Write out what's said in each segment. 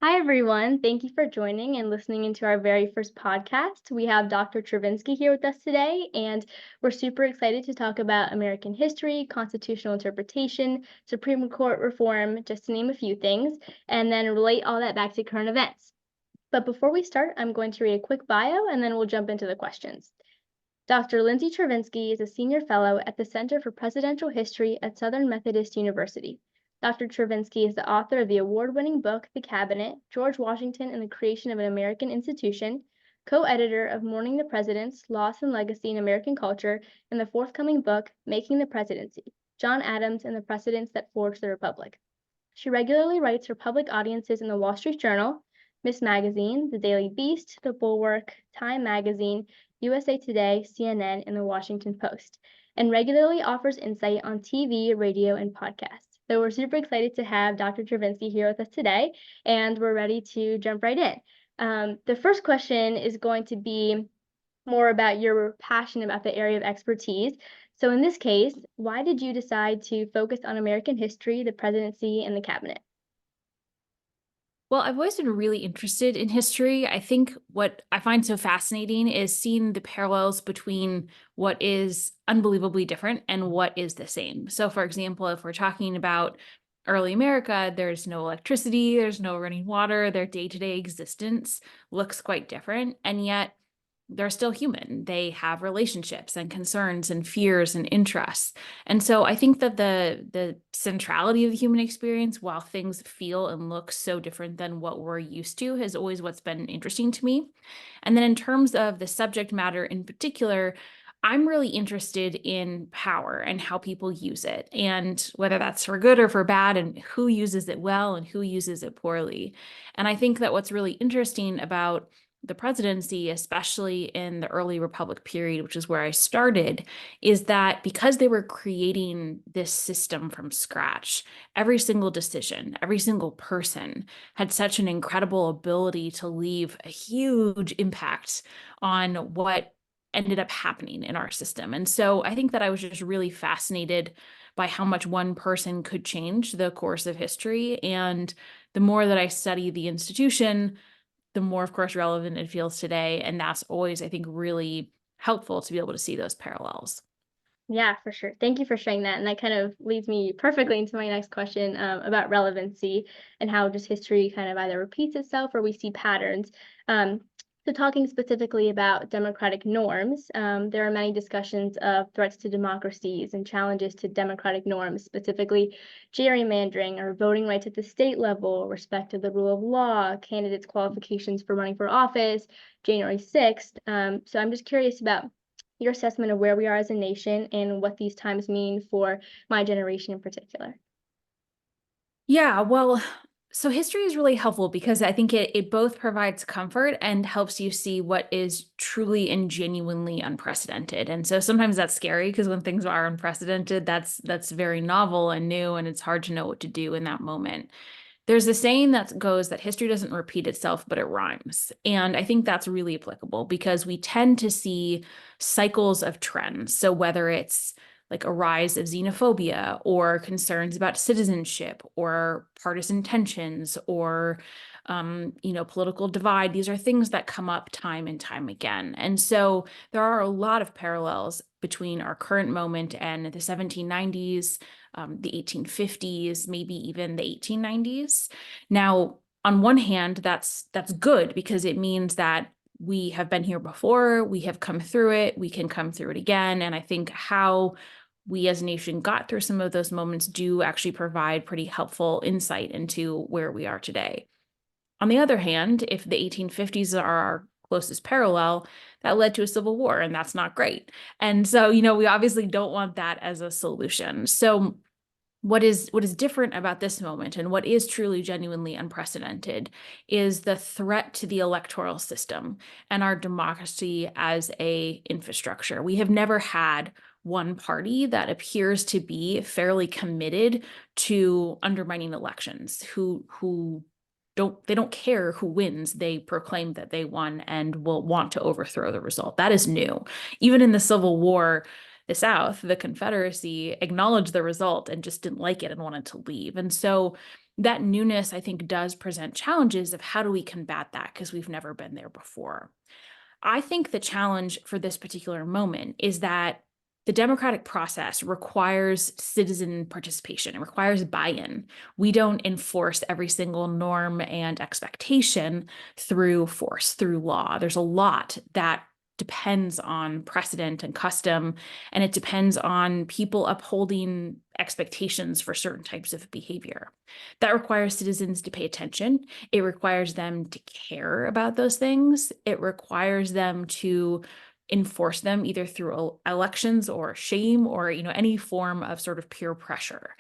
Hi, everyone. Thank you for joining and listening into our very first podcast. We have Dr. Chervinsky here with us today, and we're super excited to talk about American history, constitutional interpretation, Supreme Court reform, just to name a few things, and then relate all that back to current events. But before we start, I'm going to read a quick bio and then we'll jump into the questions. Dr. Lindsay Chervinsky is a senior fellow at the Center for Presidential History at Southern Methodist University. Dr. Chervinsky is the author of the award-winning book, The Cabinet, George Washington and the Creation of an American Institution, co-editor of Mourning the Presidents, Loss and Legacy in American Culture, and the forthcoming book, Making the Presidency, John Adams and the Precedents that Forged the Republic. She regularly writes for public audiences in the Wall Street Journal, Miss Magazine, The Daily Beast, The Bulwark, Time Magazine, USA Today, CNN, and The Washington Post, and regularly offers insight on TV, radio, and podcasts. So we're super excited to have Dr. Chervinsky here with us today, and we're ready to jump right in. The first question is going to be more about your passion about the area of expertise. So in this case, why did you decide to focus on American history, the presidency, and the cabinet? Well, I've always been really interested in history. I think what I find so fascinating is seeing the parallels between what is unbelievably different and what is the same. So, for example, if we're talking about early America, there's no electricity, there's no running water, their day-to-day existence looks quite different. And yet, they're still human. They have relationships and concerns and fears and interests. And so I think that the centrality of the human experience, while things feel and look so different than what we're used to, is always what's been interesting to me. And then in terms of the subject matter in particular, I'm really interested in power and how people use it, and whether that's for good or for bad, and who uses it well and who uses it poorly. And I think that what's really interesting about the presidency, especially in the early Republic period, which is where I started, is that because they were creating this system from scratch, every single decision, every single person had such an incredible ability to leave a huge impact on what ended up happening in our system. And so I think that I was just really fascinated by how much one person could change the course of history. And the more that I study the institution, the more, of course, relevant it feels today. And that's always, I think, really helpful to be able to see those parallels. Yeah, for sure. Thank you for sharing that. And that kind of leads me perfectly into my next question about relevancy and how just history kind of either repeats itself or we see patterns. Um, so, talking specifically about democratic norms, there are many discussions of threats to democracies and challenges to democratic norms, specifically gerrymandering or voting rights at the state level, respect to the rule of law, candidates' qualifications for running for office, January 6th. So, I'm just curious about your assessment of where we are as a nation and what these times mean for my generation in particular. Yeah, well, so history is really helpful because I think it both provides comfort and helps you see what is truly and genuinely unprecedented. And so sometimes that's scary because when things are unprecedented, that's very novel and new, and it's hard to know what to do in that moment. There's a saying that goes that history doesn't repeat itself, but it rhymes. And I think that's really applicable because we tend to see cycles of trends. So whether it's like a rise of xenophobia or concerns about citizenship or partisan tensions or political divide, these are things that come up time and time again. And so there are a lot of parallels between our current moment and the 1790s, the 1850s, maybe even the 1890s. Now, on one hand, that's good because it means that we have been here before, we have come through it, we can come through it again. And I think how we as a nation got through some of those moments do actually provide pretty helpful insight into where we are today. On the other hand, if the 1850s are our closest parallel, that led to a civil war, and that's not great. And so, we obviously don't want that as a solution. So what is different about this moment and what is truly genuinely unprecedented is the threat to the electoral system and our democracy as a infrastructure. We have never had one party that appears to be fairly committed to undermining elections, who don't care who wins. They proclaim that they won and will want to overthrow the result. That is new. Even in the Civil War, the South, the Confederacy, acknowledged the result and just didn't like it and wanted to leave. And so that newness, I think, does present challenges of how do we combat that because we've never been there before. I think the challenge for this particular moment is that the democratic process requires citizen participation. It requires buy-in. We don't enforce every single norm and expectation through force, through law. There's a lot that depends on precedent and custom, and it depends on people upholding expectations for certain types of behavior. That requires citizens to pay attention. It requires them to care about those things. It requires them to enforce them either through elections or shame or any form of sort of peer pressure.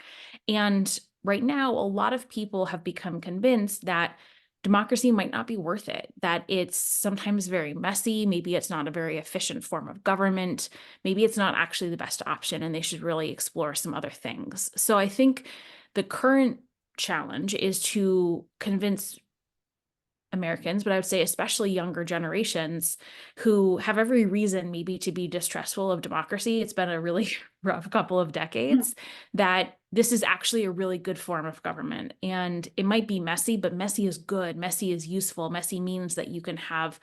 And right now, a lot of people have become convinced that democracy might not be worth it, that it's sometimes very messy. Maybe it's not a very efficient form of government. Maybe it's not actually the best option, and they should really explore some other things. So I think the current challenge is to convince Americans, but I would say especially younger generations who have every reason maybe to be distrustful of democracy. It's been a really rough couple of decades, that this is actually a really good form of government. And it might be messy, but messy is good. Messy is useful. Messy means that you can have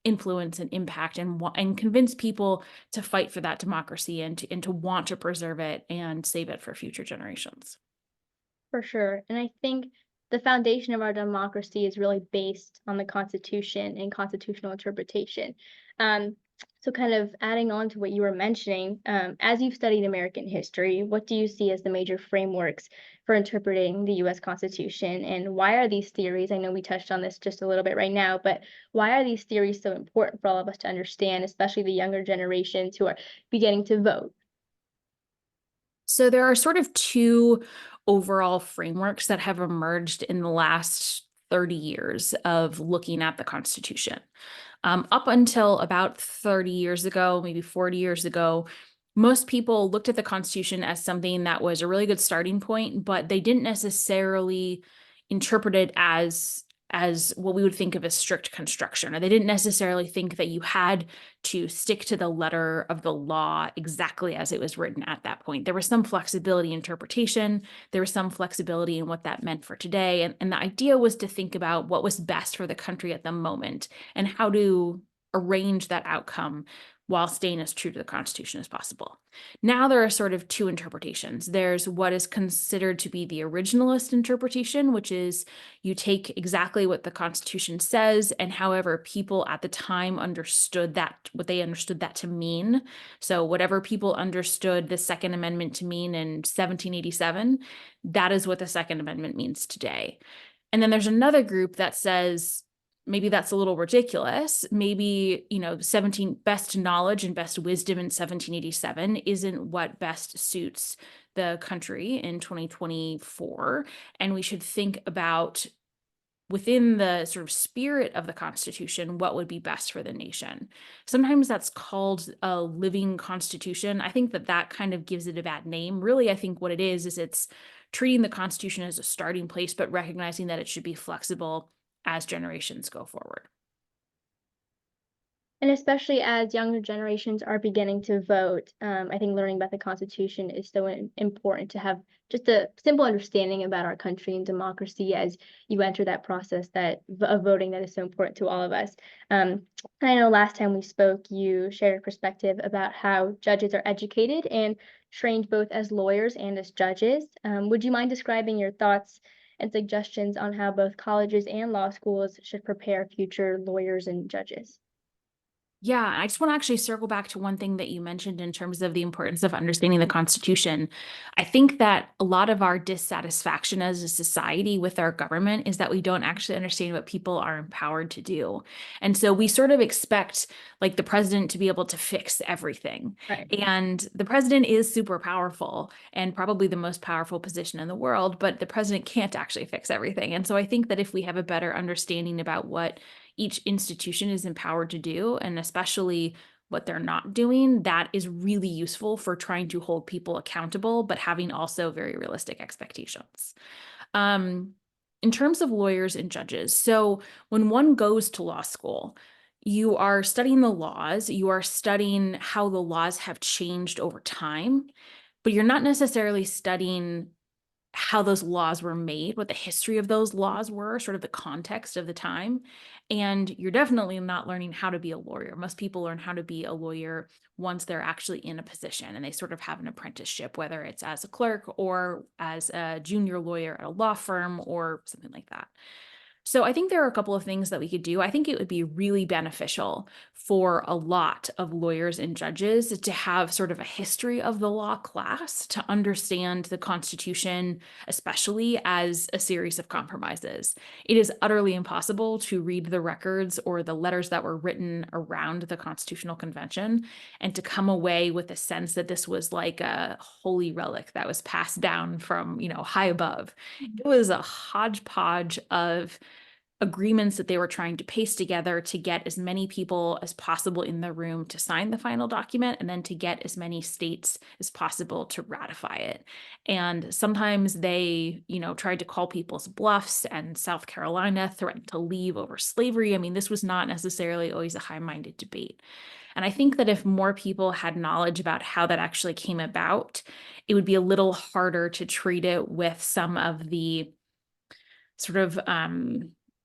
influence and impact and convince people to fight for that democracy and to want to preserve it and save it for future generations. For sure. And I think the foundation of our democracy is really based on the Constitution and constitutional interpretation. Um, so, kind of adding on to what you were mentioning, as you've studied American history, what do you see as the major frameworks for interpreting the US Constitution? And why are these theories? I know we touched on this just a little bit right now, but why are these theories so important for all of us to understand, especially the younger generations who are beginning to vote? So there are sort of two overall frameworks that have emerged in the last 30 years of looking at the Constitution. Up until about 30 years ago, maybe 40 years ago, most people looked at the Constitution as something that was a really good starting point, but they didn't necessarily interpret it as what we would think of as strict construction, or they didn't necessarily think that you had to stick to the letter of the law exactly as it was written at that point. There was some flexibility in interpretation. There was some flexibility in what that meant for today. And the idea was to think about what was best for the country at the moment and how to arrange that outcome while staying as true to the Constitution as possible. Now there are sort of two interpretations. There's what is considered to be the originalist interpretation, which is you take exactly what the Constitution says and however people at the time understood that, what they understood that to mean. So whatever people understood the Second Amendment to mean in 1787, that is what the Second Amendment means today. And then there's another group that says, maybe that's a little ridiculous. Maybe, 17 best knowledge and best wisdom in 1787 isn't what best suits the country in 2024. And we should think about within the sort of spirit of the Constitution, what would be best for the nation. Sometimes that's called a living constitution. I think that kind of gives it a bad name. Really, I think what it is it's treating the Constitution as a starting place, but recognizing that it should be flexible as generations go forward. And especially as younger generations are beginning to vote, I think learning about the Constitution is so important to have just a simple understanding about our country and democracy as you enter that process of voting that is so important to all of us. And I know last time we spoke, you shared a perspective about how judges are educated and trained both as lawyers and as judges. Would you mind describing your thoughts and suggestions on how both colleges and law schools should prepare future lawyers and judges? Yeah, I just want to actually circle back to one thing that you mentioned in terms of the importance of understanding the Constitution. I think that a lot of our dissatisfaction as a society with our government is that we don't actually understand what people are empowered to do. And so we sort of expect like the president to be able to fix everything. Right. And the president is super powerful and probably the most powerful position in the world, but the president can't actually fix everything. And so I think that if we have a better understanding about what each institution is empowered to do, and especially what they're not doing, that is really useful for trying to hold people accountable, but having also very realistic expectations. In terms of lawyers and judges, so when one goes to law school, you are studying the laws, you are studying how the laws have changed over time, but you're not necessarily studying how those laws were made, what the history of those laws were, sort of the context of the time. And you're definitely not learning how to be a lawyer. Most people learn how to be a lawyer once they're actually in a position and they sort of have an apprenticeship, whether it's as a clerk or as a junior lawyer at a law firm or something like that. So I think there are a couple of things that we could do. I think it would be really beneficial for a lot of lawyers and judges to have sort of a history of the law class, to understand the Constitution, especially as a series of compromises. It is utterly impossible to read the records or the letters that were written around the Constitutional Convention and to come away with a sense that this was like a holy relic that was passed down from, high above. It was a hodgepodge of agreements that they were trying to paste together to get as many people as possible in the room to sign the final document, and then to get as many states as possible to ratify it. And sometimes they, tried to call people's bluffs, and South Carolina threatened to leave over slavery. I mean, this was not necessarily always a high-minded debate. And I think that if more people had knowledge about how that actually came about, it would be a little harder to treat it with some of the sort of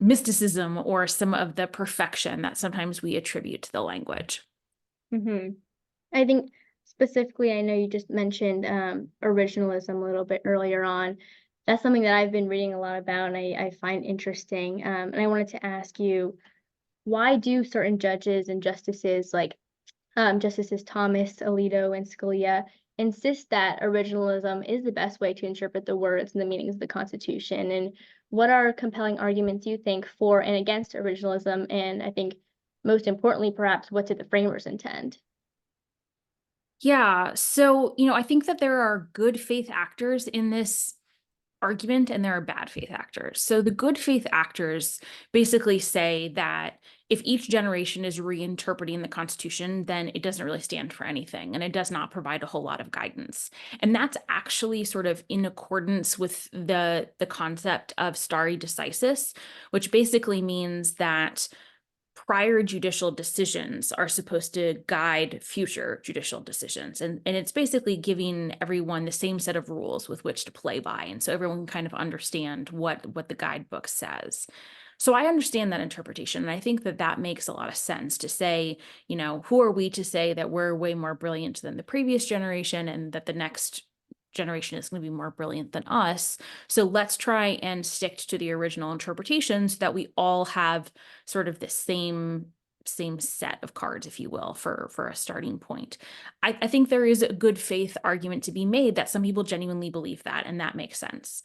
mysticism or some of the perfection that sometimes we attribute to the language. Mm-hmm. I think specifically, I know you just mentioned originalism a little bit earlier on. That's something that I've been reading a lot about and I find interesting. And I wanted to ask you, why do certain judges and justices like Justices Thomas, Alito, and Scalia insist that originalism is the best way to interpret the words and the meanings of the Constitution? And what are compelling arguments you think for and against originalism? And I think most importantly, perhaps, what did the framers intend? Yeah. So, I think that there are good faith actors in this argument and there are bad faith actors. So the good faith actors basically say that if each generation is reinterpreting the Constitution, then it doesn't really stand for anything and it does not provide a whole lot of guidance. And that's actually sort of in accordance with the concept of stare decisis, which basically means that prior judicial decisions are supposed to guide future judicial decisions. And it's basically giving everyone the same set of rules with which to play by. And so everyone can kind of understand what the guidebook says. So I understand that interpretation. And I think that that makes a lot of sense to say, who are we to say that we're way more brilliant than the previous generation and that the next generation is going to be more brilliant than us. So let's try and stick to the original interpretation so that we all have sort of the same set of cards, if you will, for a starting point. I think there is a good faith argument to be made that some people genuinely believe that, and that makes sense.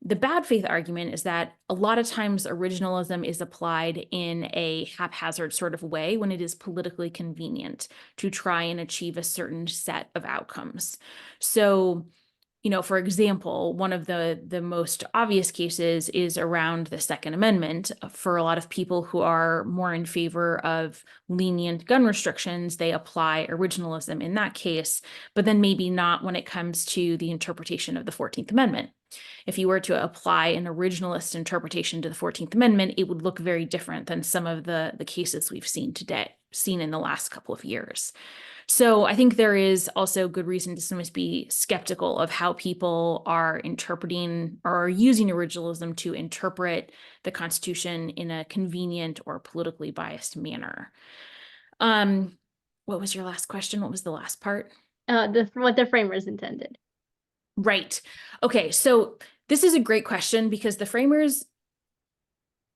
The bad faith argument is that a lot of times originalism is applied in a haphazard sort of way when it is politically convenient to try and achieve a certain set of outcomes. So, for example, one of the most obvious cases is around the Second Amendment. For a lot of people who are more in favor of lenient gun restrictions, they apply originalism in that case, but then maybe not when it comes to the interpretation of the 14th Amendment. If you were to apply an originalist interpretation to the 14th Amendment, it would look very different than some of the cases we've seen in the last couple of years. So I think there is also good reason to sometimes be skeptical of how people are interpreting or are using originalism to interpret the Constitution in a convenient or politically biased manner. What was your last question? What was the last part? What the framers intended. Right. Okay, so this is a great question because the framers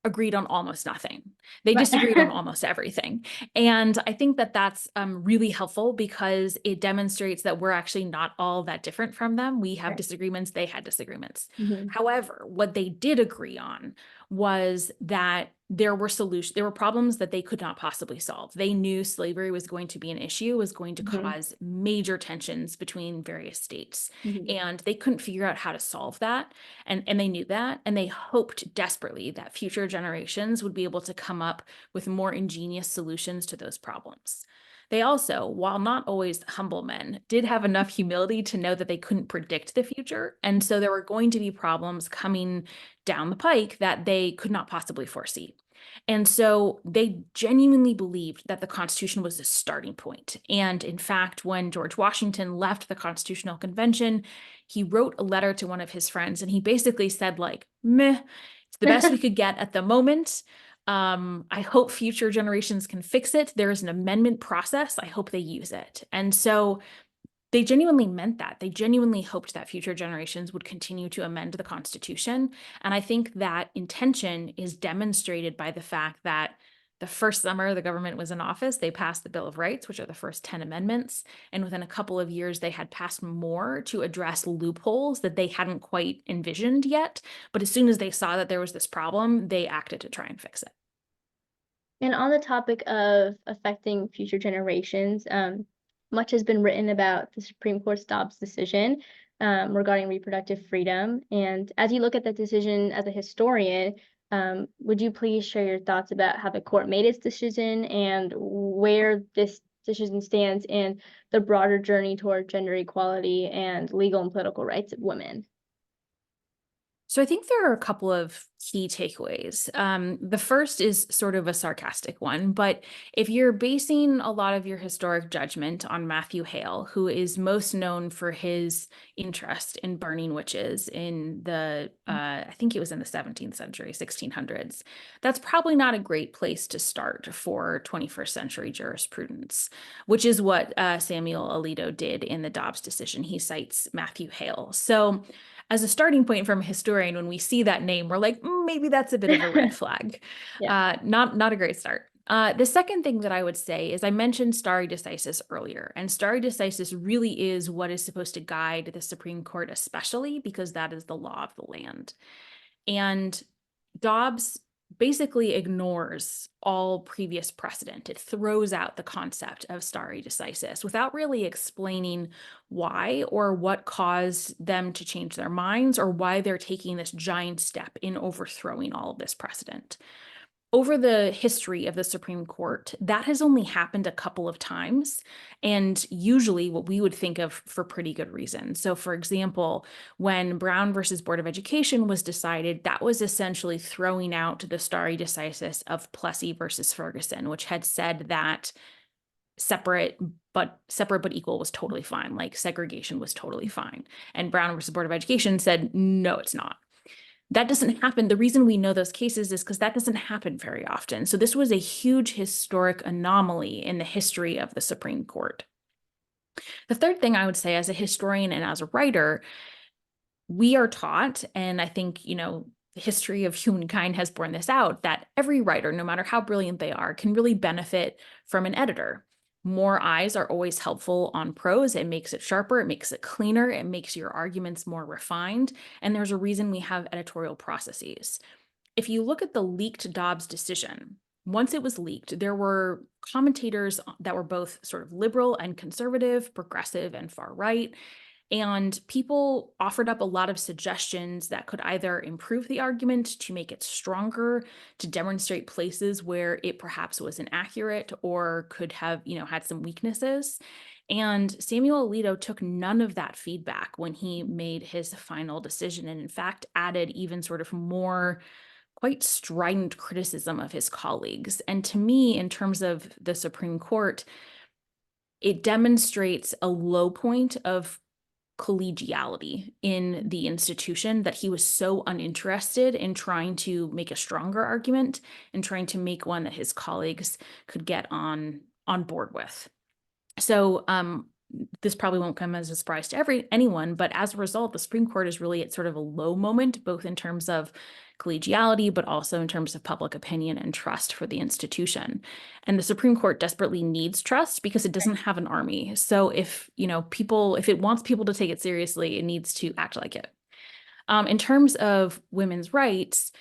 agreed on almost nothing. They disagreed on almost everything. And I think that that's really helpful because it demonstrates that we're actually not all that different from them. We have Right. disagreements, they had disagreements. Mm-hmm. However, what they did agree on was that there were problems that they could not possibly solve. They knew slavery was going to be an issue, was going to Mm-hmm. cause major tensions between various states. Mm-hmm. And they couldn't figure out how to solve that. And they knew that, and they hoped desperately that future generations would be able to come up with more ingenious solutions to those problems. They also, while not always humble men, did have enough humility to know that they couldn't predict the future. And so there were going to be problems coming down the pike that they could not possibly foresee. And so they genuinely believed that the Constitution was the starting point. And in fact, when George Washington left the Constitutional Convention, he wrote a letter to one of his friends, and he basically said, like, meh, it's the best we could get at the moment. I hope future generations can fix it. There is an amendment process. I hope they use it. And so they genuinely meant that. They genuinely hoped that future generations would continue to amend the Constitution. And I think that intention is demonstrated by the fact that the first summer the government was in office, they passed the Bill of Rights, which are the first 10 amendments. And within a couple of years, they had passed more to address loopholes that they hadn't quite envisioned yet. But as soon as they saw that there was this problem, they acted to try and fix it. And on the topic of affecting future generations, much has been written about the Supreme Court's Dobbs decision regarding reproductive freedom. And as you look at that decision as a historian, would you please share your thoughts about how the court made its decision and where this decision stands in the broader journey toward gender equality and legal and political rights of women? So I think there are a couple of key takeaways. The first is sort of a sarcastic one, but if you're basing a lot of your historic judgment on Matthew Hale, who is most known for his interest in burning witches in the, I think it was in the 17th century, 1600s, that's probably not a great place to start for 21st century jurisprudence, which is what Samuel Alito did in the Dobbs decision. He cites Matthew Hale. So as a starting point from a historian, when we see that name, we're like, maybe that's a bit of a red flag. Yeah. Not a great start. The second thing that I would say is I mentioned stare decisis earlier, and stare decisis really is what is supposed to guide the Supreme Court, especially because that is the law of the land. And Dobbs basically ignores all previous precedent. It throws out the concept of stare decisis without really explaining why or what caused them to change their minds or why they're taking this giant step in overthrowing all of this precedent. Over the history of the Supreme Court, that has only happened a couple of times, and usually what we would think of for pretty good reason. So, for example, when Brown versus Board of Education was decided, that was essentially throwing out the stare decisis of Plessy versus Ferguson, which had said that separate but equal was totally fine, like segregation was totally fine. And Brown versus Board of Education said, no, it's not. That doesn't happen. The reason we know those cases is because that doesn't happen very often. So this was a huge historic anomaly in the history of the Supreme Court. The third thing I would say as a historian and as a writer, we are taught, and I think, the history of humankind has borne this out, that every writer, no matter how brilliant they are, can really benefit from an editor. More eyes are always helpful on prose. It makes it sharper, it makes it cleaner, it makes your arguments more refined, and there's a reason we have editorial processes. If you look at the leaked Dobbs decision, once it was leaked, there were commentators that were both sort of liberal and conservative, progressive and far right, and people offered up a lot of suggestions that could either improve the argument to make it stronger, to demonstrate places where it perhaps was inaccurate or could have, had some weaknesses. And Samuel Alito took none of that feedback when he made his final decision, and in fact added even sort of more quite strident criticism of his colleagues. And to me, in terms of the Supreme Court, it demonstrates a low point of collegiality in the institution, that he was so uninterested in trying to make a stronger argument and trying to make one that his colleagues could get on board with. So this probably won't come as a surprise to anyone, but as a result, the Supreme Court is really at sort of a low moment, both in terms of collegiality, but also in terms of public opinion and trust for the institution. And the Supreme Court desperately needs trust because it doesn't have an army. So if it wants people to take it seriously, it needs to act like it. In terms of women's rights,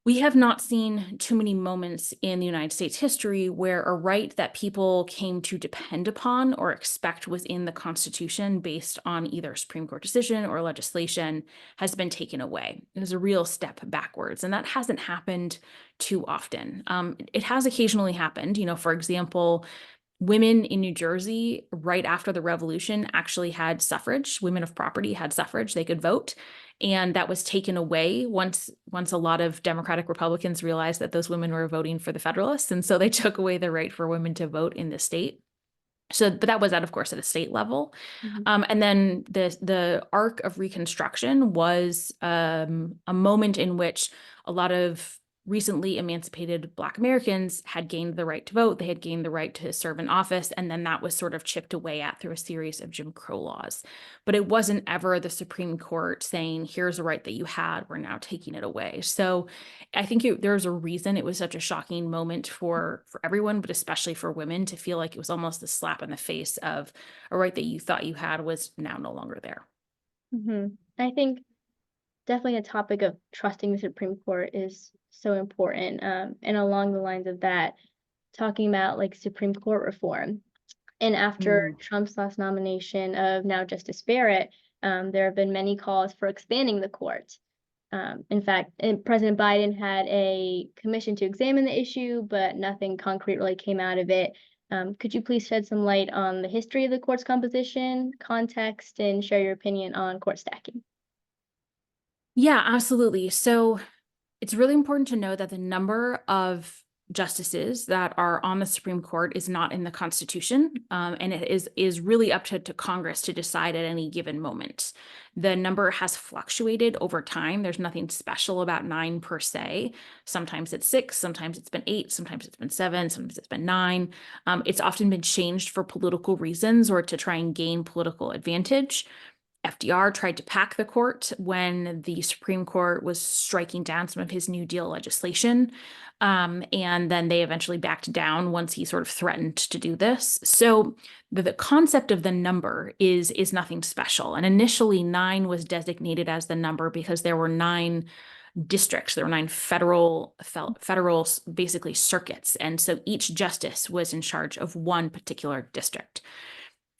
we have not seen too many moments in the United States history where a right that people came to depend upon or expect was in the Constitution based on either a Supreme Court decision or legislation has been taken away. It is a real step backwards, and that hasn't happened too often. It has occasionally happened. For example, women in New Jersey right after the Revolution actually had suffrage. Women of property had suffrage. They could vote. And that was taken away once a lot of Democratic Republicans realized that those women were voting for the Federalists. And so they took away the right for women to vote in the state. So, but that was of course, at a state level. Mhm. And then the arc of Reconstruction was a moment in which a lot of recently emancipated Black Americans had gained the right to vote. They had gained the right to serve in office. And then that was sort of chipped away at through a series of Jim Crow laws. But it wasn't ever the Supreme Court saying, here's a right that you had, we're now taking it away. So I think there's a reason it was such a shocking moment for everyone, but especially for women, to feel like it was almost a slap in the face of a right that you thought you had was now no longer there. I think definitely a topic of trusting the Supreme Court is so important. And along the lines of that, talking about like Supreme Court reform. And after Mm. Trump's last nomination of now Justice Barrett, there have been many calls for expanding the court. In fact, President Biden had a commission to examine the issue, but nothing concrete really came out of it. Could you please shed some light on the history of the court's composition, context, and share your opinion on court stacking? Yeah, absolutely. So it's really important to know that the number of justices that are on the Supreme Court is not in the Constitution, and it is really up to Congress to decide at any given moment. The number has fluctuated over time. There's nothing special about 9 per se. Sometimes it's 6, sometimes it's been 8, sometimes it's been 7, sometimes it's been 9. It's often been changed for political reasons or to try and gain political advantage. FDR tried to pack the court when the Supreme Court was striking down some of his New Deal legislation. And then they eventually backed down once he sort of threatened to do this. So the concept of the number is nothing special. And initially 9 was designated as the number because there were 9 districts. There were 9 federal basically circuits. And so each justice was in charge of one particular district.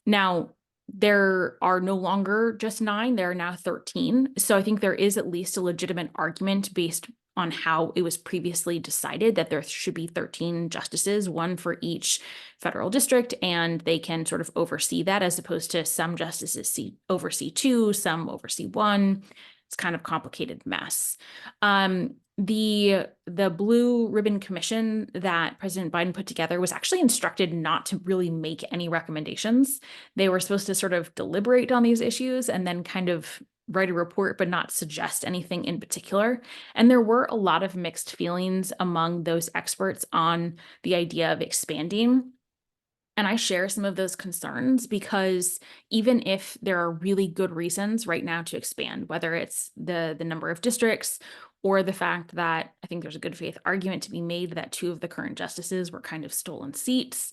Now, there are no longer just 9, there are now 13. So I think there is at least a legitimate argument based on how it was previously decided that there should be 13 justices, 1 for each federal district, and they can sort of oversee that, as opposed to some justices oversee 2, some oversee 1. It's kind of complicated mess. The Blue Ribbon Commission that President Biden put together was actually instructed not to really make any recommendations. They were supposed to sort of deliberate on these issues and then kind of write a report, but not suggest anything in particular. And there were a lot of mixed feelings among those experts on the idea of expanding. And I share some of those concerns because even if there are really good reasons right now to expand, whether it's the number of districts or the fact that I think there's a good faith argument to be made that 2 of the current justices were kind of stolen seats,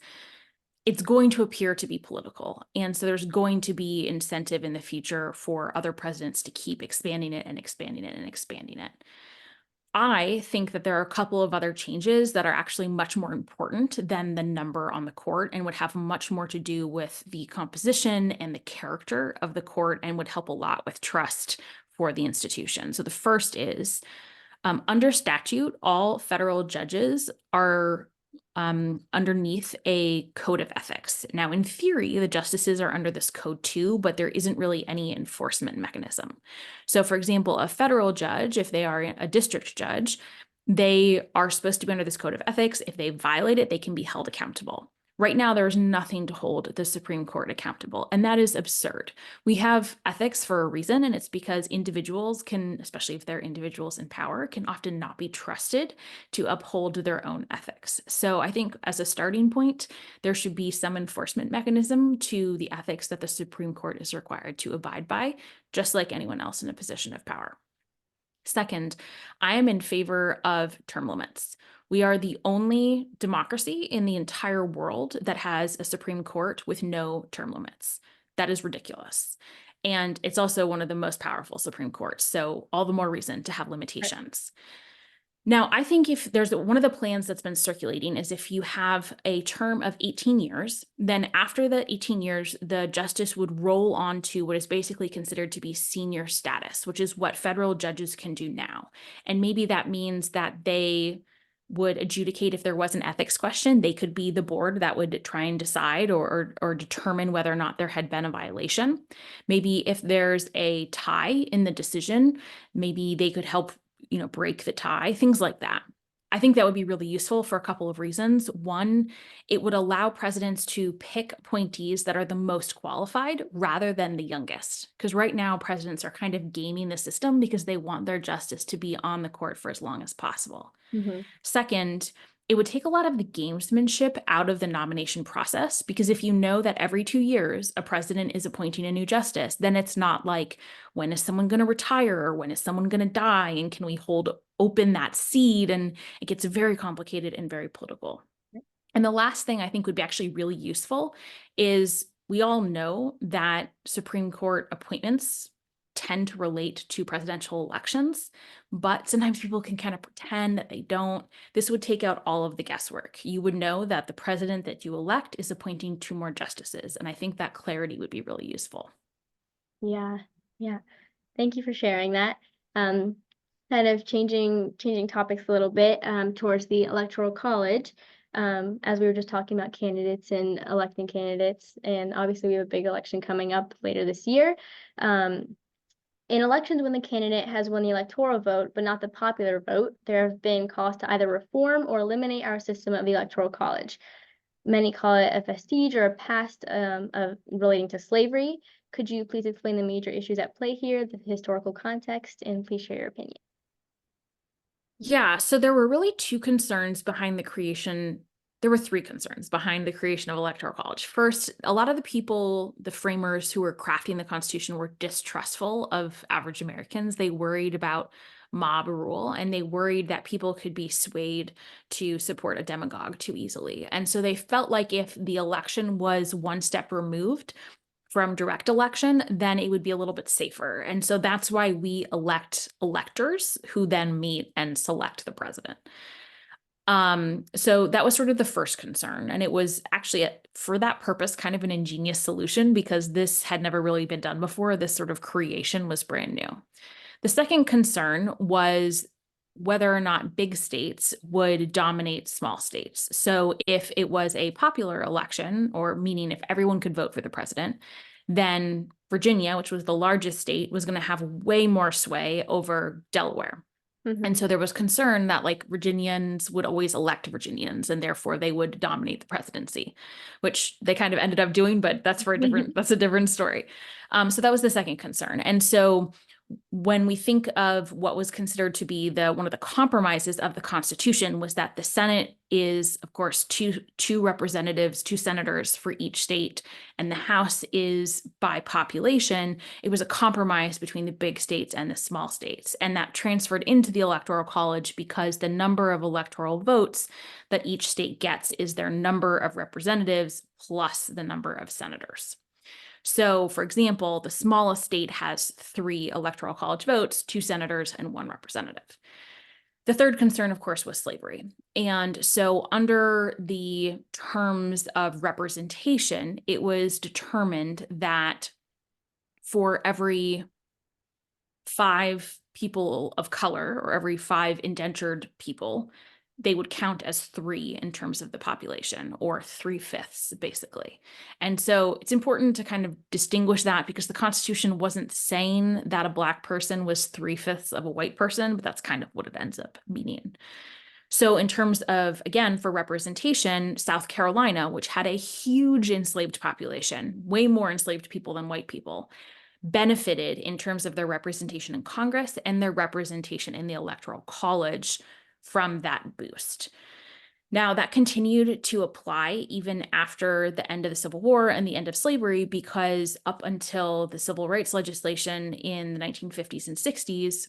it's going to appear to be political. And so there's going to be incentive in the future for other presidents to keep expanding it and expanding it and expanding it. I think that there are a couple of other changes that are actually much more important than the number on the court and would have much more to do with the composition and the character of the court and would help a lot with trust for the institution. So the first is under statute, all federal judges are underneath a code of ethics. Now, in theory, the justices are under this code too, but there isn't really any enforcement mechanism. So, for example, a federal judge, if they are a district judge, they are supposed to be under this code of ethics. If they violate it, they can be held accountable. Right now, there is nothing to hold the Supreme Court accountable, and that is absurd. We have ethics for a reason, and it's because individuals can, especially if they're individuals in power, can often not be trusted to uphold their own ethics. So I think as a starting point, there should be some enforcement mechanism to the ethics that the Supreme Court is required to abide by, just like anyone else in a position of power. Second, I am in favor of term limits. We are the only democracy in the entire world that has a Supreme Court with no term limits. That is ridiculous. And it's also one of the most powerful Supreme Courts. So all the more reason to have limitations. Now, I think if there's one of the plans that's been circulating is if you have a term of 18 years, then after the 18 years, the justice would roll on to what is basically considered to be senior status, which is what federal judges can do now. And maybe that means that they would adjudicate if there was an ethics question. They could be the board that would try and decide or determine whether or not there had been a violation. Maybe if there's a tie in the decision, maybe they could help, break the tie, things like that. I think that would be really useful for a couple of reasons. One, it would allow presidents to pick appointees that are the most qualified rather than the youngest. Because right now, presidents are kind of gaming the system because they want their justice to be on the court for as long as possible. Hmm. Second, it would take a lot of the gamesmanship out of the nomination process, because if you know that every 2 years a president is appointing a new justice, then it's not like, when is someone going to retire or when is someone going to die and can we hold open that seat? And it gets very complicated and very political. And the last thing I think would be actually really useful is, we all know that Supreme Court appointments tend to relate to presidential elections, but sometimes people can kind of pretend that they don't. This would take out all of the guesswork. You would know that the president that you elect is appointing 2 more justices, and I think that clarity would be really useful. Yeah, yeah. Thank you for sharing that. Um, Kind of changing topics a little bit, towards the Electoral College. As we were just talking about candidates and electing candidates, and obviously we have a big election coming up later this year. In elections, when the candidate has won the electoral vote but not the popular vote, there have been calls to either reform or eliminate our system of the Electoral College. Many call it a vestige or a past of relating to slavery. Could you please explain the major issues at play here, the historical context, and please share your opinion? Yeah, so there were really 2 concerns behind the creation. There were 3 concerns behind the creation of Electoral College. First, a lot of the people, the framers who were crafting the Constitution, were distrustful of average Americans. They worried about mob rule, and they worried that people could be swayed to support a demagogue too easily. And so they felt like if the election was one step removed from direct election, then it would be a little bit safer. And so that's why we elect electors who then meet and select the president. So that was sort of the first concern. And it was actually, for that purpose, kind of an ingenious solution, because this had never really been done before. This sort of creation was brand new. The second concern was whether or not big states would dominate small states. So if it was a popular election, or meaning if everyone could vote for the president, then Virginia, which was the largest state, was going to have way more sway over Delaware. And so there was concern that, like, Virginians would always elect Virginians, and therefore they would dominate the presidency, which they kind of ended up doing, but that's a different story. So that was the second concern. And so when we think of what was considered to be one of the compromises of the Constitution, was that the Senate is, of course, two representatives, 2 senators for each state, and the House is by population. It was a compromise between the big states and the small states, and that transferred into the Electoral College because the number of electoral votes that each state gets is their number of representatives plus the number of senators. So, for example, the smallest state has 3 electoral college votes, 2 senators, and 1 representative. The third concern, of course, was slavery. And so under the terms of representation, it was determined that for every 5 people of color, or every 5 indentured people, they would count as 3 in terms of the population, or 3/5, basically. And so it's important to kind of distinguish that, because the Constitution wasn't saying that a Black person was 3/5 of a white person, but that's kind of what it ends up meaning. So in terms of, again, for representation, South Carolina, which had a huge enslaved population, way more enslaved people than white people, benefited in terms of their representation in Congress and their representation in the Electoral College from that boost. Now, that continued to apply even after the end of the Civil War and the end of slavery, because up until the civil rights legislation in the 1950s and 60s,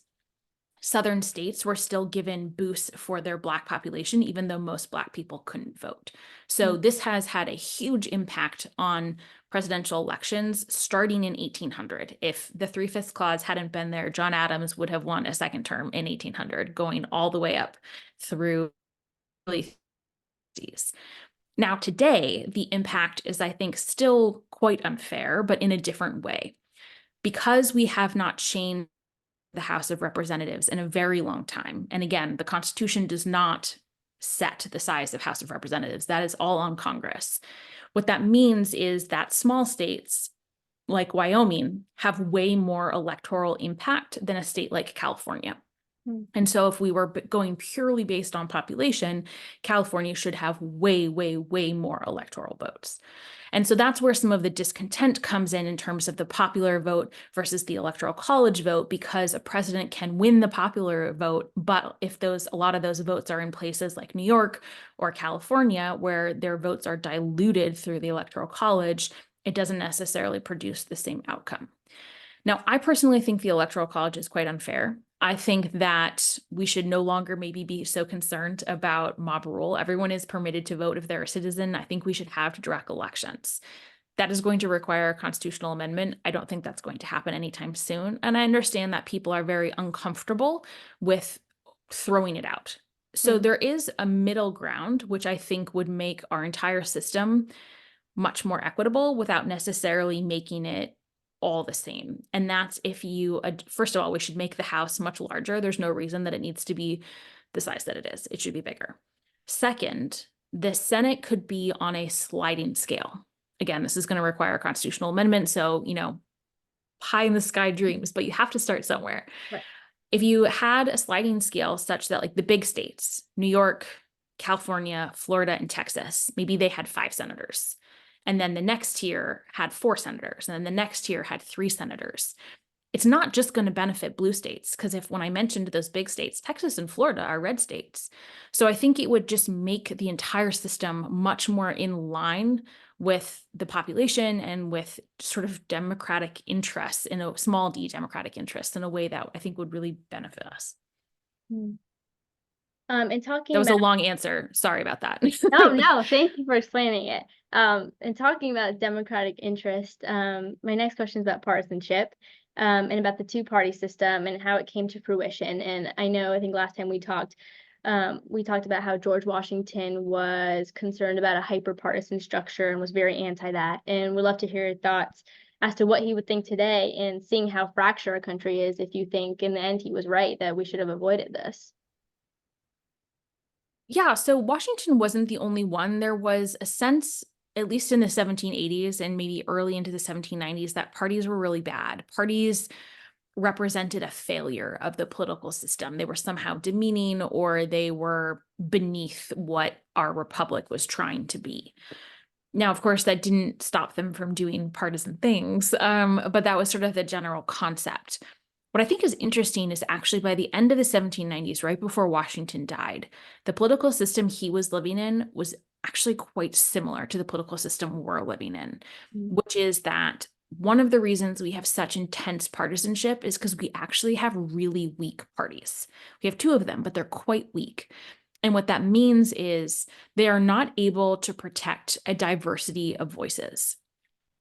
Southern states were still given boosts for their Black population, even though most Black people couldn't vote. So this has had a huge impact on presidential elections starting in 1800. If the 3/5 clause hadn't been there, John Adams would have won a second term in 1800, going all the way up through the 60s. Now, today, the impact is, I think, still quite unfair, but in a different way. Because we have not changed the House of Representatives in a very long time. And again, the Constitution does not set the size of House of Representatives. That is all on Congress. What that means is that small states like Wyoming have way more electoral impact than a state like California. Hmm. And so if we were going purely based on population, California should have way, way, way more electoral votes. And so that's where some of the discontent comes in terms of the popular vote versus the electoral college vote, because a president can win the popular vote, but if a lot of those votes are in places like New York or California, where their votes are diluted through the electoral college, it doesn't necessarily produce the same outcome. Now, I personally think the Electoral College is quite unfair. I think that we should no longer maybe be so concerned about mob rule. Everyone is permitted to vote if they're a citizen. I think we should have direct elections. That is going to require a constitutional amendment. I don't think that's going to happen anytime soon. And I understand that people are very uncomfortable with throwing it out. So Hmm. there is a middle ground, which I think would make our entire system much more equitable without necessarily making it all the same. And that's if you, first of all, we should make the house much larger. There's no reason that it needs to be the size that it is. It should be bigger. Second, the Senate could be on a sliding scale. Again, this is going to require a constitutional amendment. So, pie in the sky dreams, but you have to start somewhere. Right. If you had a sliding scale such that like the big states, New York, California, Florida, and Texas, maybe they had 5 senators. And then the next tier had 4 senators. And then the next tier had 3 senators. It's not just going to benefit blue states, because when I mentioned those big states, Texas and Florida are red states. So I think it would just make the entire system much more in line with the population and with sort of democratic interests, in a small d democratic interests, in a way that I think would really benefit us. Hmm. And That talking was a about long answer. Sorry about that. no, thank you for explaining it. And talking about democratic interest, my next question is about partisanship, and about the two-party system and how it came to fruition. And I think last time we talked about how George Washington was concerned about a hyper-partisan structure and was very anti that. And we'd love to hear your thoughts as to what he would think today, and seeing how fractured our country is, if you think in the end he was right that we should have avoided this. Yeah, so Washington wasn't the only one. There was a sense, at least in the 1780s and maybe early into the 1790s, that parties were really bad. Parties represented a failure of the political system. They were somehow demeaning, or they were beneath what our republic was trying to be. Now, of course, that didn't stop them from doing partisan things, but that was sort of the general concept. What I think is interesting is actually by the end of the 1790s, right before Washington died, the political system he was living in was actually quite similar to the political system we're living in, Mm. which is that one of the reasons we have such intense partisanship is because we actually have really weak parties. We have 2 of them, but they're quite weak. And what that means is they are not able to protect a diversity of voices.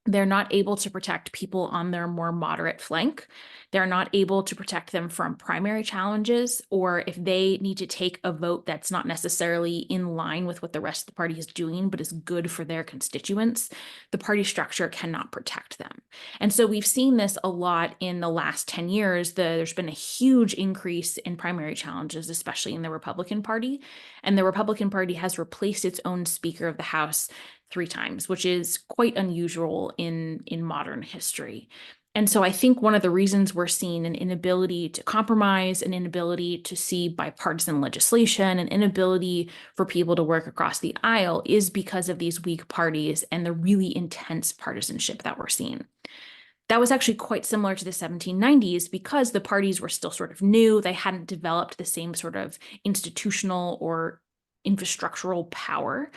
They're not able to protect people on their more moderate flank. They're not able to protect them from primary challenges, or if they need to take a vote that's not necessarily in line with what the rest of the party is doing, but is good for their constituents, the party structure cannot protect them. And so we've seen this a lot in the last 10 years. There's been a huge increase in primary challenges, especially in the Republican Party. And the Republican Party has replaced its own Speaker of the House 3 times, which is quite unusual in modern history. And so I think one of the reasons we're seeing an inability to compromise, an inability to see bipartisan legislation, an inability for people to work across the aisle is because of these weak parties and the really intense partisanship that we're seeing. That was actually quite similar to the 1790s because the parties were still sort of new. They hadn't developed the same sort of institutional or infrastructural power.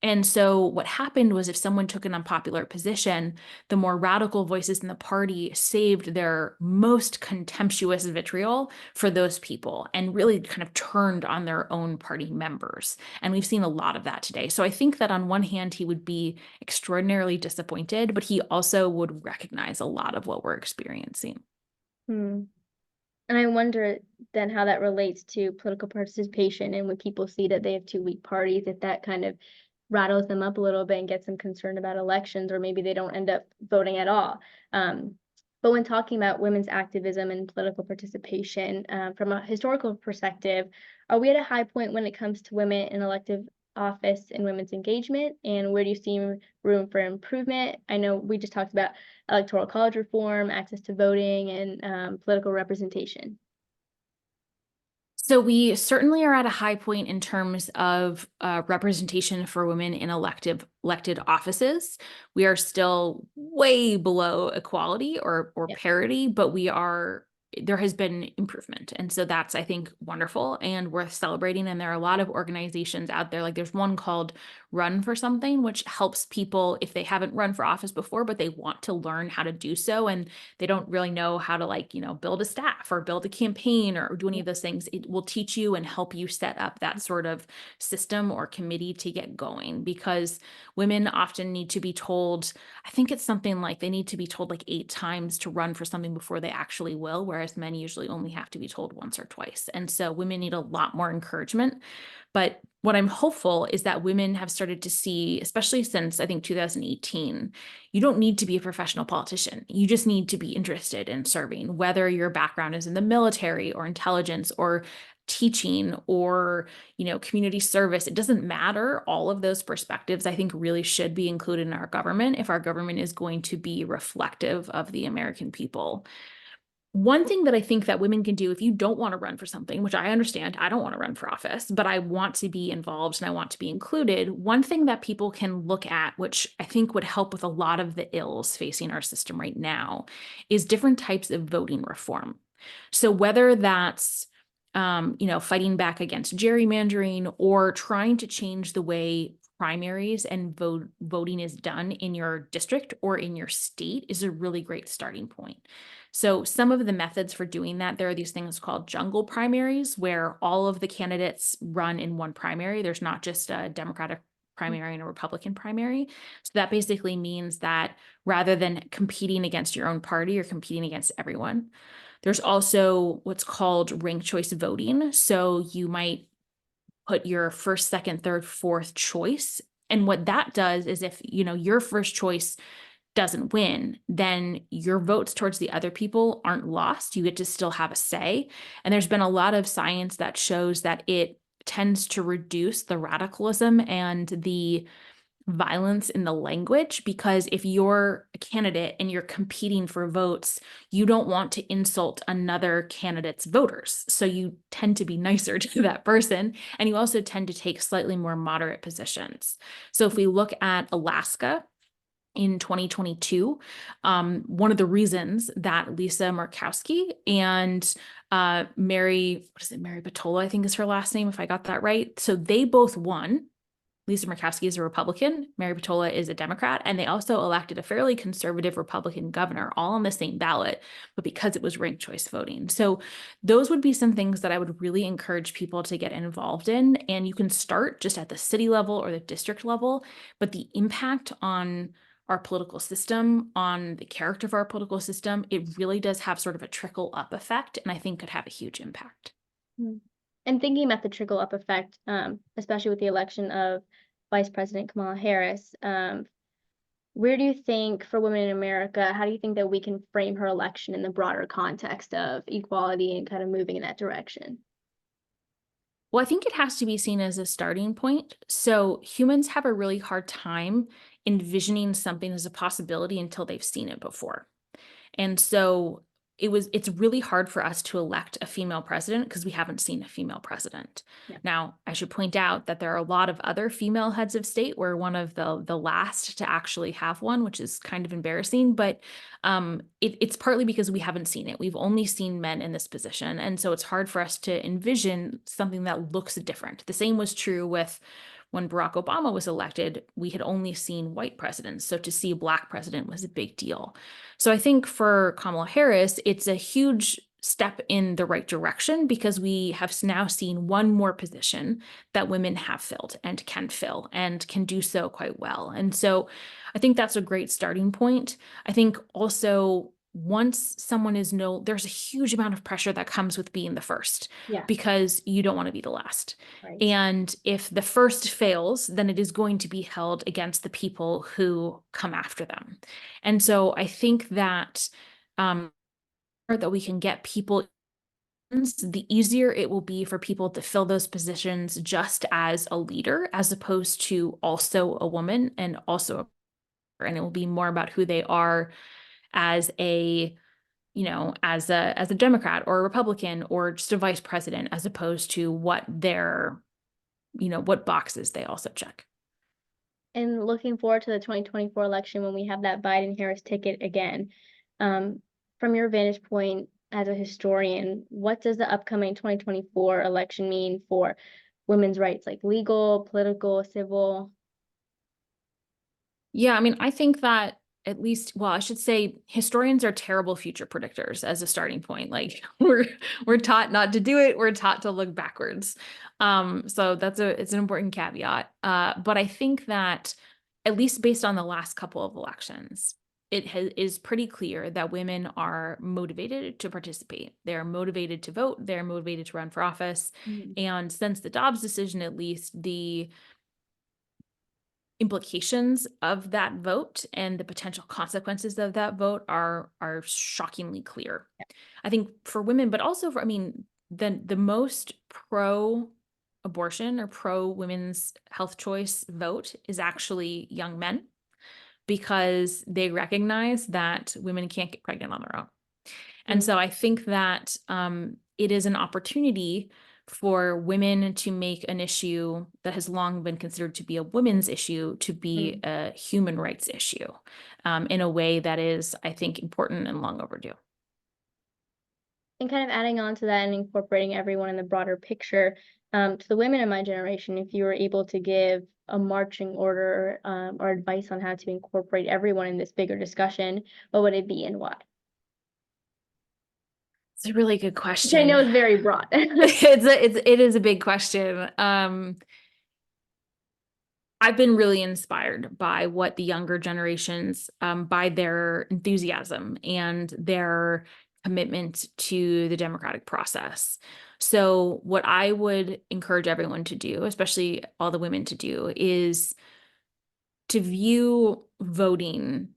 And so what happened was, if someone took an unpopular position, the more radical voices in the party saved their most contemptuous vitriol for those people and really kind of turned on their own party members. And we've seen a lot of that today. So I think that on one hand, he would be extraordinarily disappointed, but he also would recognize a lot of what we're experiencing. Hmm. And I wonder then how that relates to political participation, and when people see that they have 2 weak parties, if that kind of rattles them up a little bit and gets them concerned about elections, or maybe they don't end up voting at all. Um, But when talking about women's activism and political participation, from a historical perspective, are we at a high point when it comes to women in elective office and women's engagement? And where do you see room for improvement? I know we just talked about electoral college reform, access to voting, and political representation. So we certainly are at a high point in terms of representation for women in elected offices. We are still way below equality or Yeah. parity, but there has been improvement. And so that's, I think, wonderful and worth celebrating. And there are a lot of organizations out there. Like there's one called Run for Something, which helps people if they haven't run for office before, but they want to learn how to do so. And they don't really know how to, like, build a staff or build a campaign or do any of those things. It will teach you and help you set up that sort of system or committee to get going, because women often need to be told, I think it's something like they need to be told like 8 times to run for something before they actually will, whereas men usually only have to be told once or twice. And so women need a lot more encouragement. But what I'm hopeful is that women have started to see, especially since I think 2018, you don't need to be a professional politician. You just need to be interested in serving, whether your background is in the military or intelligence or teaching or, community service. It doesn't matter. All of those perspectives, I think, really should be included in our government if our government is going to be reflective of the American people. One thing that I think that women can do if you don't want to run for something, which I understand, I don't want to run for office, but I want to be involved and I want to be included. One thing that people can look at, which I think would help with a lot of the ills facing our system right now, is different types of voting reform. So whether that's fighting back against gerrymandering or trying to change the way primaries and voting is done in your district or in your state is a really great starting point. So some of the methods for doing that, there are these things called jungle primaries where all of the candidates run in one primary. There's not just a Democratic primary and a Republican primary. So that basically means that rather than competing against your own party, you're competing against everyone. There's also what's called ranked choice voting. So you might put your first, second, third, fourth choice. And what that does is if, your first choice doesn't win, then your votes towards the other people aren't lost. You get to still have a say. And there's been a lot of science that shows that it tends to reduce the radicalism and the violence in the language, because if you're a candidate and you're competing for votes, you don't want to insult another candidate's voters. So you tend to be nicer to that person. And you also tend to take slightly more moderate positions. So if we look at Alaska, in 2022, one of the reasons that Lisa Murkowski and Mary Batola, I think is her last name, if I got that right. So they both won. Lisa Murkowski is a Republican, Mary Batola is a Democrat, and they also elected a fairly conservative Republican governor, all on the same ballot, but because it was ranked choice voting. So those would be some things that I would really encourage people to get involved in. And you can start just at the city level or the district level, but the impact on our political system, on the character of our political system, it really does have sort of a trickle up effect, and I think could have a huge impact. Mm. And thinking about the trickle up effect, especially with the election of Vice President Kamala Harris, where do you think for women in America, how do you think that we can frame her election in the broader context of equality and kind of moving in that direction? Well, I think it has to be seen as a starting point. So humans have a really hard time envisioning something as a possibility until they've seen it before. And so it's really hard for us to elect a female president because we haven't seen a female president. Yeah. Now, I should point out that there are a lot of other female heads of state. We're one of the last to actually have one, which is kind of embarrassing, but it's partly because we haven't seen it. We've only seen men in this position. And so it's hard for us to envision something that looks different. The same was true with when Barack Obama was elected. We had only seen white presidents. So to see a Black president was a big deal. So I think for Kamala Harris, it's a huge step in the right direction because we have now seen one more position that women have filled and can do so quite well. And so I think that's a great starting point. I think also once someone there's a huge amount of pressure that comes with being the first. Yeah. Because you don't want to be the last. Right. And if the first fails, then it is going to be held against the people who come after them. And so I think that that we can get people, the easier it will be for people to fill those positions just as a leader, as opposed to also a woman and also, and it will be more about who they are as a, as a Democrat or a Republican or just a vice president, as opposed to what their, what boxes they also check. And looking forward to the 2024 election when we have that Biden-Harris ticket again. From your vantage point as a historian, what does the upcoming 2024 election mean for women's rights, like legal, political, civil? Yeah, I mean, I think that at least, well, I should say historians are terrible future predictors as a starting point. Like we're taught not to do it. We're taught to look backwards. So it's an important caveat. But I think that at least based on the last couple of elections, is pretty clear that women are motivated to participate. They're motivated to vote. They're motivated to run for office. Mhm. And since the Dobbs decision, at least the implications of that vote and the potential consequences of that vote are shockingly clear. I think for women, but also for, I mean, the most pro abortion or pro women's health choice vote is actually young men, because they recognize that women can't get pregnant on their own. And Mm. so I think that it is an opportunity for women to make an issue that has long been considered to be a women's issue to be Mm. a human rights issue, in a way that is, I think, important and long overdue. And kind of adding on to that and incorporating everyone in the broader picture, to the women in my generation, if you were able to give a marching order, or advice on how to incorporate everyone in this bigger discussion, what would it be and why? It's a really good Which I question. know is very broad. It is a big question. I've been really inspired by what the younger generations, by their enthusiasm and their commitment to the democratic process. So, what I would encourage everyone to do, especially all the women to do, is to view voting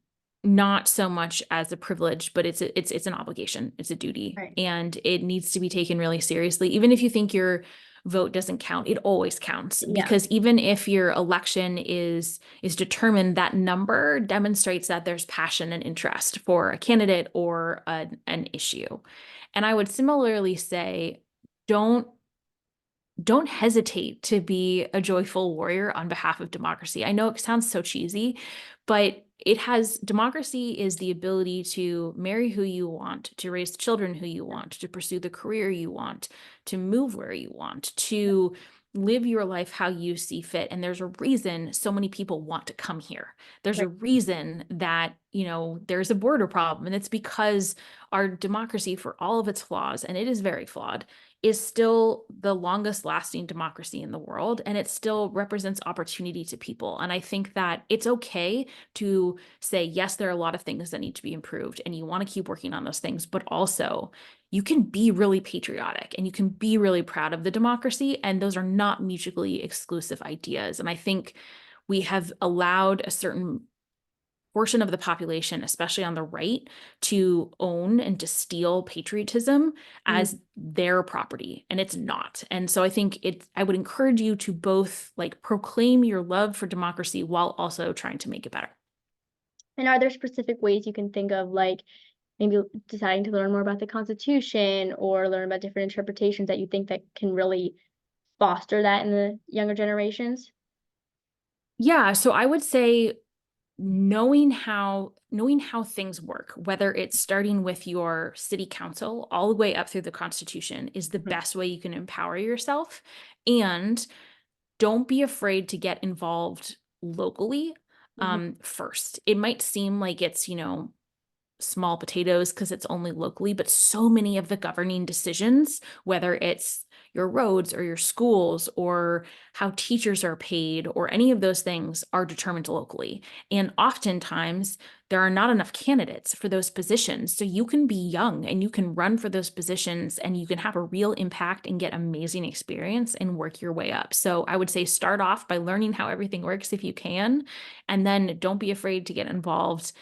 not so much as a privilege, but it's an obligation, it's a duty, Right. and it needs to be taken really seriously. Even if you think your vote doesn't count, it always counts, Yeah. because even if your election is determined, that number demonstrates that there's passion and interest for a candidate or an issue. And I would similarly say, don't don't hesitate to be a joyful warrior on behalf of democracy. I know it sounds so cheesy, but democracy is the ability to marry who you want, to raise children who you want, to pursue the career you want, to move where you want, to live your life how you see fit. And there's a reason so many people want to come here. There's a Right. reason that, there's a border problem. And it's because our democracy, for all of its flaws, and it is very flawed, is still the longest lasting democracy in the world, and it still represents opportunity to people. And I think that it's okay to say, yes, there are a lot of things that need to be improved, and you want to keep working on those things, but also you can be really patriotic and you can be really proud of the democracy, and those are not mutually exclusive ideas. And I think we have allowed a certain portion of the population, especially on the right, to own and to steal patriotism Mm. as their property, and it's not. And so I would encourage you to both like proclaim your love for democracy while also trying to make it better. And are there specific ways you can think of, like, maybe deciding to learn more about the Constitution or learn about different interpretations that you think that can really foster that in the younger generations? Yeah, so I would say knowing how things work, whether it's starting with your city council all the way up through the Constitution, is the Mhm. best way you can empower yourself. And don't be afraid to get involved locally, Mhm. first. It might seem like it's, small potatoes because it's only locally, but so many of the governing decisions, whether it's your roads or your schools or how teachers are paid or any of those things, are determined locally. And oftentimes there are not enough candidates for those positions. So you can be young and you can run for those positions and you can have a real impact and get amazing experience and work your way up. So I would say start off by learning how everything works if you can, and then don't be afraid to get involved.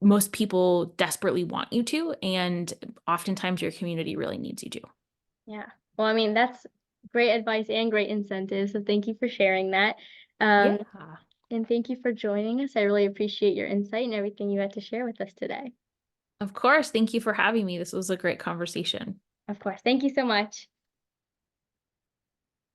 most people desperately want you to, and oftentimes your community really needs you to. Yeah. Well, I mean, that's great advice and great incentives, so thank you for sharing that. Yeah. Um, and thank you for joining us. I really appreciate your insight and everything you had to share with us today. Of course. Thank you for having me. This was a great conversation. Of course. Thank you so much.